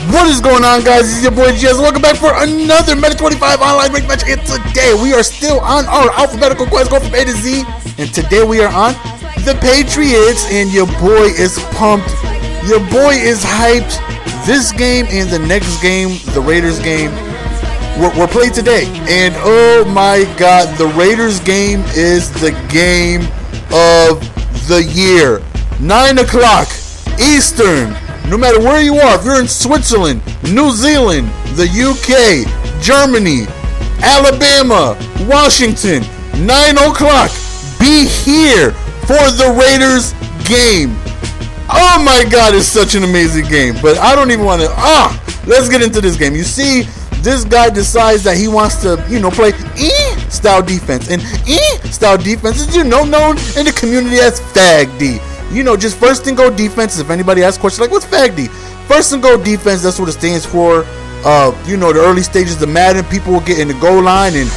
What is going on, guys? This is your boy Jez. Welcome back for another Madden 25 online ranked match. And today we are still on our alphabetical quest going from A to Z. And today we are on the Patriots. And your boy is pumped. Your boy is hyped. This game and the next game, the Raiders game, we're played today. And oh my God, the Raiders game is the game of the year. 9 o'clock Eastern. No matter where you are, if you're in Switzerland, New Zealand, the UK, Germany, Alabama, Washington, 9 o'clock, be here for the Raiders game. Oh my God, it's such an amazing game. But I don't even want to, let's get into this game. You see, this guy decides that he wants to, play style defense. And style defense is, known in the community as Fag D. Just first and go defense. If anybody asks questions like, what's Fag D? First and go defense, that's what it stands for. The early stages of Madden, people will get in the goal line and,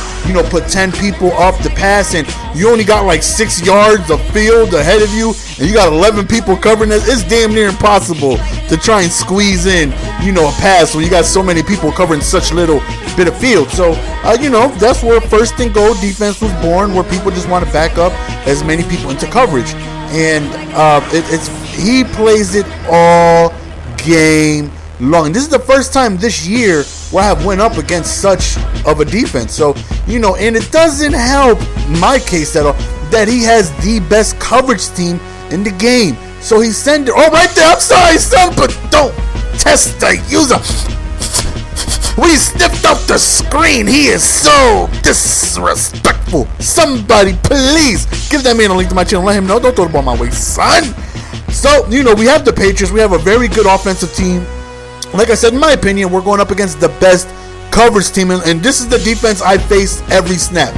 put 10 people up to pass, and you only got like 6 yards of field ahead of you, and you got 11 people covering it. It's damn near impossible to try and squeeze in, a pass when you got so many people covering such little bit of field. So, that's where first and go defense was born, where people just want to back up as many people into coverage. And he plays it all game long. And this is the first time this year where I have went up against such of a defense. So, and it doesn't help my case at all that he has the best coverage team in the game. So he sent it, right there, I'm sorry, son, but don't test the user. We sniffed off the screen. He is so disrespectful. Somebody, please give that man a link to my channel. Let him know. Don't throw the ball my way, son. So, we have the Patriots. We have a very good offensive team. Like I said, in my opinion, we're going up against the best coverage team. And this is the defense I face every snap.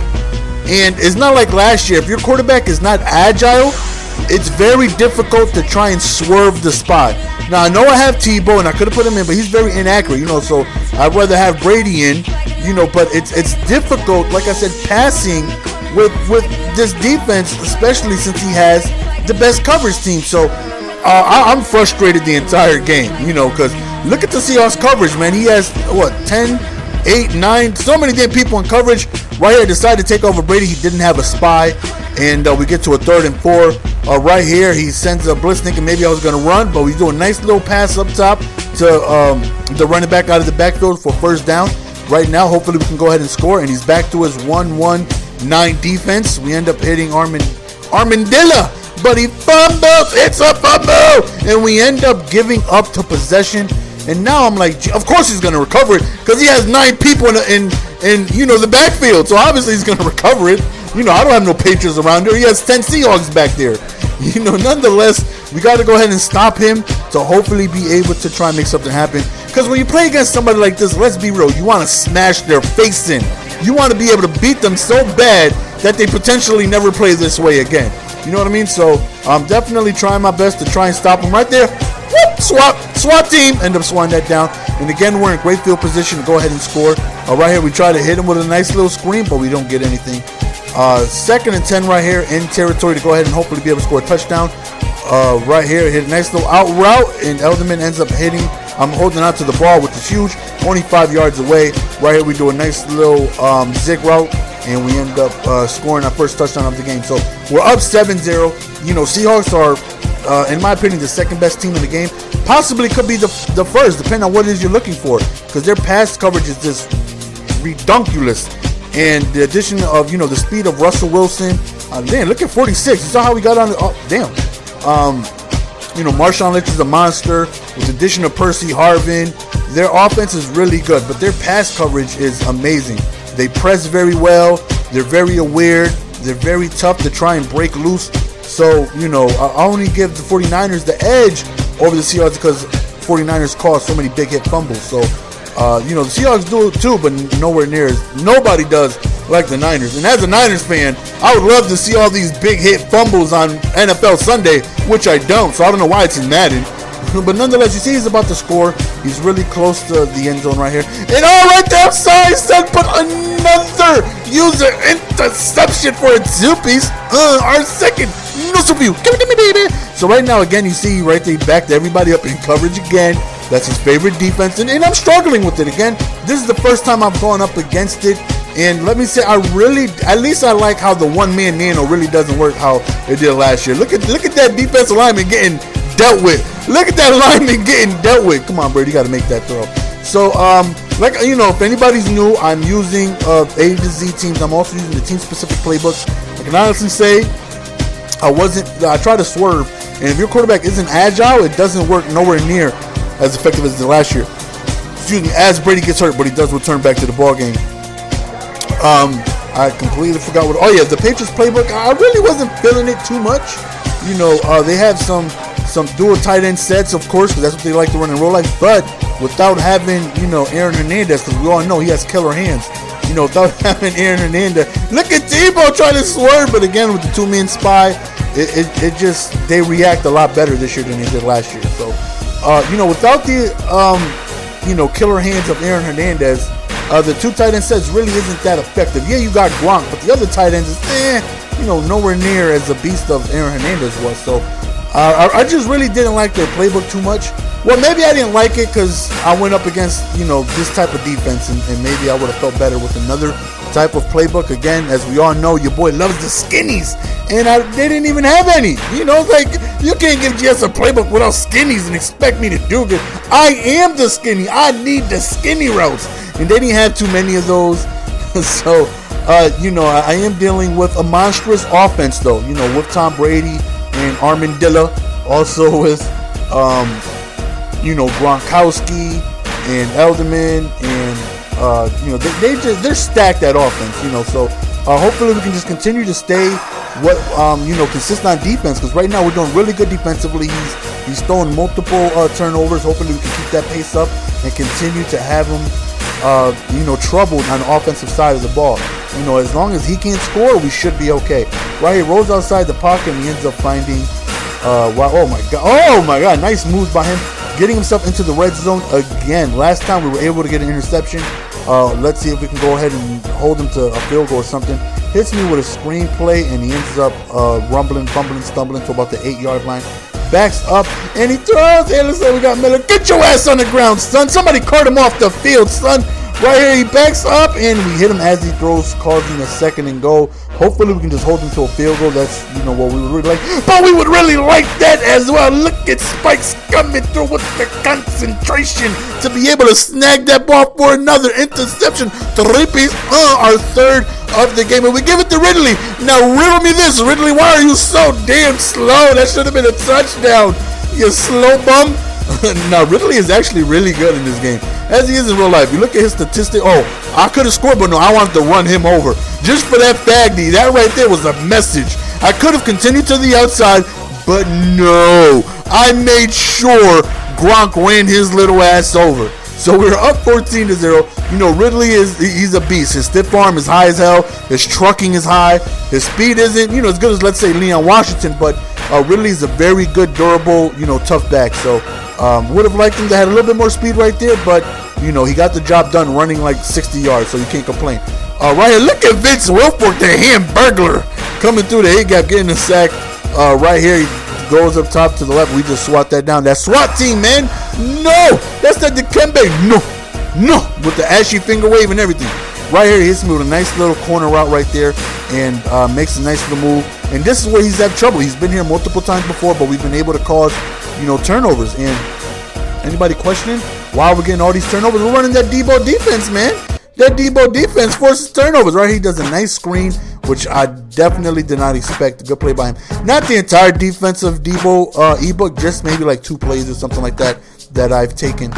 And it's not like last year. If your quarterback is not agile, it's very difficult to try and swerve the spot. Now, I know I have Tebow, and I could have put him in, but he's very inaccurate, so I'd rather have Brady in, but it's difficult, like I said, passing with this defense, especially since he has the best coverage team. So I'm frustrated the entire game, because look at the Seahawks coverage, man. He has, 10, 8, 9, so many damn people in coverage. Right here, decided to take over Brady. He didn't have a spy, and we get to a 3rd and 4. Right here, he sends a blitz thinking maybe I was going to run, but we do a nice little pass up top to the running back out of the backfield for first down. Right now, hopefully we can go ahead and score, and he's back to his 1-1-9 defense. We end up hitting Armandilla, but he fumbles. It's a fumble, and we end up giving up to possession. And now I'm like, of course he's going to recover it because he has 9 people in the backfield. So obviously he's going to recover it. I don't have no Patriots around here. He has 10 Seahawks back there. Nonetheless, we got to go ahead and stop him to hopefully be able to try and make something happen. Because when you play against somebody like this, let's be real, you want to smash their face in. You want to be able to beat them so bad that they potentially never play this way again. You know what I mean? So I'm definitely trying my best to try and stop him right there. Whoop, SWAT team. End up swatting that down. And again, we're in great field position to go ahead and score. Right here, we try to hit him with a nice little screen, but we don't get anything. 2nd and 10 right here in territory to go ahead and hopefully be able to score a touchdown. Right here, hit a nice little out route, and Elderman ends up hitting. I'm holding on to the ball, which is huge. Only 5 yards away. Right here, we do a nice little zig route, and we end up scoring our first touchdown of the game. So we're up 7-0. Seahawks are, in my opinion, the 2nd best team in the game. Possibly could be the first, depending on what it is you're looking for, because their pass coverage is just redunculous. And the addition of, the speed of Russell Wilson. Damn, look at 46. You saw how we got on the, damn. Marshawn Lynch is a monster. With the addition of Percy Harvin, their offense is really good, but their pass coverage is amazing. They press very well. They're very aware. They're very tough to try and break loose. So, I only give the 49ers the edge over the Seahawks because 49ers cause so many big hit fumbles. So, the Seahawks do it too, but nowhere near as nobody does like the Niners. And as a Niners fan, I would love to see all these big hit fumbles on NFL Sunday, which I don't. So I don't know why it's in Madden. But nonetheless, you see he's about to score. He's really close to the end zone right here. And right there, sorry, son, but another user interception for a two-piece. Our 2nd. No, so give me, baby. So right now, again, you see right there, backed everybody up in coverage again. That's his favorite defense, and I'm struggling with it. Again, this is the first time I've gone up against it, and let me say, at least I like how the one-man nano really doesn't work how it did last year. Look at that defensive lineman getting dealt with. Look at that lineman getting dealt with. Come on, Brady, you got to make that throw. So, like, you know, if anybody's new, I'm using A to Z teams. I'm also using the team-specific playbooks. I can honestly say I tried to swerve, and if your quarterback isn't agile, it doesn't work nowhere near as effective as it did last year. Excuse me, as Brady gets hurt, but he does return back to the ball game. I completely forgot what. Oh yeah, the Patriots playbook. I really wasn't feeling it too much. You know, they have some dual tight end sets, of course, because that's what they like to run in real life. But without having, you know, Aaron Hernandez, because we all know he has killer hands. You know, without having Aaron Hernandez, look at Tebow trying to swerve, but again with the two-man spy, it just, they react a lot better this year than they did last year. So, you know, without the you know, killer hands of Aaron Hernandez, the two tight end sets really isn't that effective. Yeah, you got Gronk, but the other tight ends is, you know, nowhere near as a beast of Aaron Hernandez was. So, I just really didn't like their playbook too much. Well, maybe I didn't like it because I went up against, you know, this type of defense, and maybe I would have felt better with another type of playbook. Again, as we all know, your boy loves the skinnies, and they didn't even have any. You know, like, you can't give GS a playbook without skinnies and expect me to do good. I am the skinny. I need the skinny routes, and they didn't have too many of those. So, you know, I am dealing with a monstrous offense, though. You know, with Tom Brady and Armadillo, also with you know, Gronkowski and Elderman, and you know, they're stacked at offense. You know, so hopefully we can just continue to stay you know, consistent on defense, because right now we're doing really good defensively. He's throwing multiple turnovers. Hopefully we can keep that pace up and continue to have him you know, troubled on the offensive side of the ball. You know, as long as he can't score, we should be okay. Right, he rolls outside the pocket and he ends up finding wow, oh my god, nice moves by him, getting himself into the red zone again. Last time we were able to get an interception. Let's see if we can go ahead and hold him to a field goal or something. Hits me with a screenplay, and he ends up rumbling, fumbling, stumbling to about the 8-yard line. Backs up, and he throws. Hey, looks like we got Miller. Get your ass on the ground, son. Somebody cart him off the field, son. Right here, he backs up, and we hit him as he throws, causing a 2nd and goal. Hopefully, we can just hold him to a field goal. That's, you know, what we would really like. But we would really like that as well. Look at Spikes coming through with the concentration to be able to snag that ball for another interception. 3-piece, our 3rd of the game. And we give it to Ridley. Now, riddle me this. Ridley, why are you so damn slow? That should have been a touchdown, you slow bum. Now, Ridley is actually really good in this game, as he is in real life. You look at his statistic. Oh, I could have scored, but no, I wanted to run him over. Just for that Faggy, that right there was a message. I could have continued to the outside, but no. I made sure Gronk ran his little ass over. So we're up 14-0. You know, Ridley he's a beast. His stiff arm is high as hell. His trucking is high. His speed isn't, you know, as good as, let's say, Leon Washington, but Ridley is a very good, durable, you know, tough back. So would have liked him to have a little bit more speed right there, but, you know, he got the job done running like 60 yards, so you can't complain. Right here, look at Vince Wilfork, the Hamburglar, coming through the A-gap, getting a sack. Right here, he goes up top to the left. We just swat that down. That SWAT team, man. No, that's the Dikembe. No, with the ashy finger wave and everything. Right here, he hits me with a nice little corner route right there, and makes a nice little move. And this is where he's had trouble. He's been here multiple times before, but we've been able to cause, you know, turnovers. And anybody questioning why we're getting all these turnovers? We're running that Debo defense, man. That Debo defense forces turnovers. Right here, he does a nice screen, which I definitely did not expect. A good play by him. Not the entire defense of Debo ebook, just maybe like 2 plays or something like that I've taken.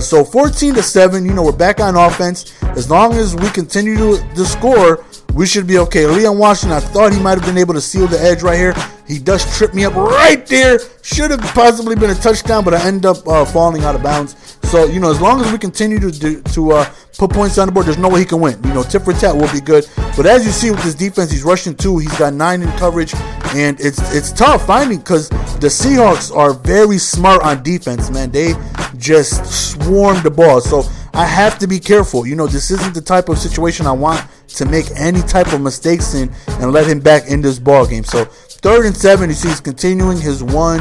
So 14-7, you know, we're back on offense. As long as we continue to score, we should be okay. Leon Washington, I thought he might have been able to seal the edge right here. He does trip me up right there. Should have possibly been a touchdown, but I end up falling out of bounds. So, you know, as long as we continue to put points on the board, there's no way he can win. You know, tit for tat will be good. But as you see with this defense, he's rushing 2. He's got 9 in coverage, and it's tough finding because the Seahawks are very smart on defense, man. They just swarm the ball. So I have to be careful. You know, this isn't the type of situation I want to make any type of mistakes in and let him back in this ball game. So 3rd and 7, you see he's continuing his 1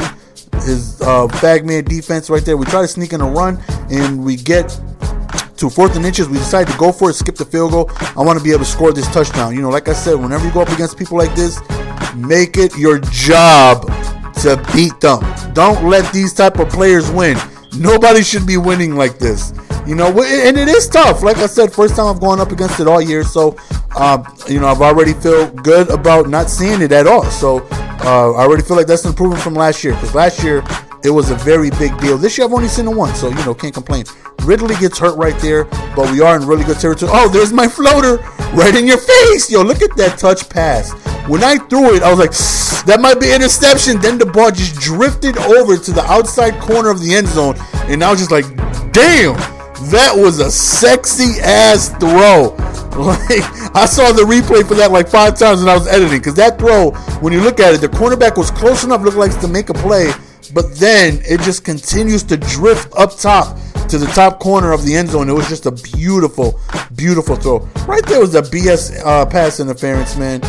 bag man defense right there. We try to sneak in a run, and we get to 4th and inches. We decide to go for it, skip the field goal. I want to be able to score this touchdown. You know, like I said, whenever you go up against people like this, make it your job to beat them. Don't let these type of players win. Nobody should be winning like this. You know, and it is tough. Like I said, first time I've gone up against it all year. So, you know, I've already feel good about not seeing it at all. So, I already feel like that's an improvement from last year. Because last year, it was a very big deal. This year, I've only seen it once. So, you know, can't complain. Ridley gets hurt right there. But we are in really good territory. Oh, there's my floater right in your face. Yo, look at that touch pass. When I threw it, I was like, that might be interception. Then the ball just drifted over to the outside corner of the end zone. And I was just like, damn, that was a sexy ass throw. Like, I saw the replay for that like 5 times when I was editing. Because that throw, when you look at it, the cornerback was close enough, looked like to make a play. But then it just continues to drift up top to the top corner of the end zone. It was just a beautiful, beautiful throw. Right there was a BS pass interference, man.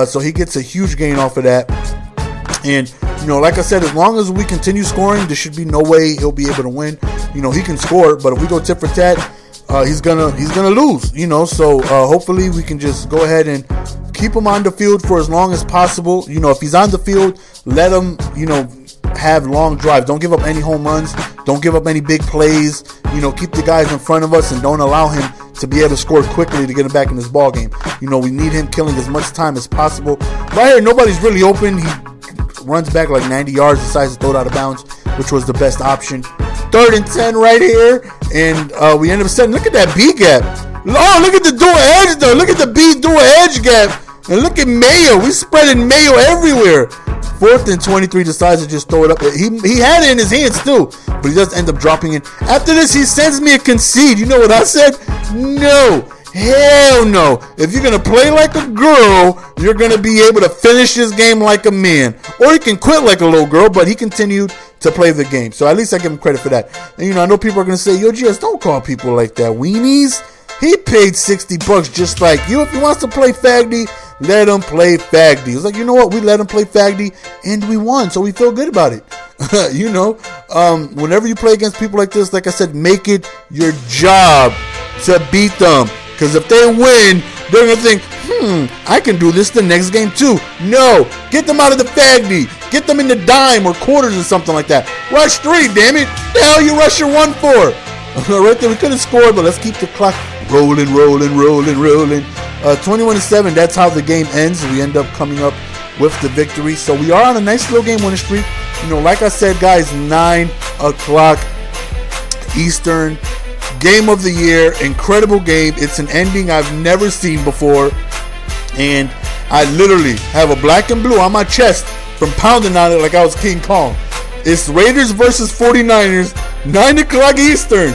So he gets a huge gain off of that. And, you know, like I said, as long as we continue scoring, there should be no way he'll be able to win. You know, he can score, but if we go tit for tat, he's gonna lose. You know, so hopefully we can just go ahead and keep him on the field for as long as possible. You know, if he's on the field, let him, you know, have long drives. Don't give up any home runs. Don't give up any big plays. You know, keep the guys in front of us and don't allow him to be able to score quickly to get him back in this ball game. You know, we need him killing as much time as possible. Right here, nobody's really open. He runs back like 90 yards, decides to throw it out of bounds, which was the best option. 3rd and 10 right here, and we end up setting. Look at that B gap. Oh, look at the dual edge though. Look at the B dual edge gap, and look at Mayo. We spreading Mayo everywhere. 4th and 23, decides to just throw it up. He had it in his hands too, but he does end up dropping it. After this, he sends me a concede. You know what I said? No. Hell no. If you're going to play like a girl, you're going to be able to finish this game like a man. Or you can quit like a little girl, but he continued to play the game. So at least I give him credit for that. And, you know, I know people are going to say, yo, GS, don't call people like that. Weenies? He paid $60 just like you. If he wants to play faggy, let him play faggy. It's like, you know what? We let him play faggy, and we won, so we feel good about it. You know, whenever you play against people like this, like I said, make it your job to beat them. Because if they win, they're going to think, I can do this the next game too. No, get them out of the faggy. Get them in the dime or quarters or something like that. Rush 3, damn it. The hell you rush your 1 for? Right there, we couldn't score, but let's keep the clock rolling. 21-7, that's how the game ends. We end up coming up with the victory. So we are on a nice little game winning streak. You know, like I said, guys, 9 o'clock Eastern. Game of the year. Incredible game. It's an ending I've never seen before. And I literally have a black and blue on my chest from pounding on it like I was King Kong. It's Raiders versus 49ers, 9 o'clock Eastern.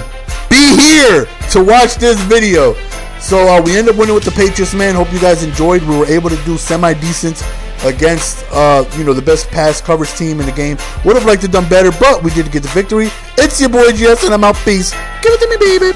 Be here to watch this video. So we end up winning with the Patriots, man. Hope you guys enjoyed. We were able to do semi-decent against, you know, the best pass coverage team in the game. Would have liked to have done better, but we did get the victory. It's your boy GS, and I'm out. Peace. Give it to me, baby.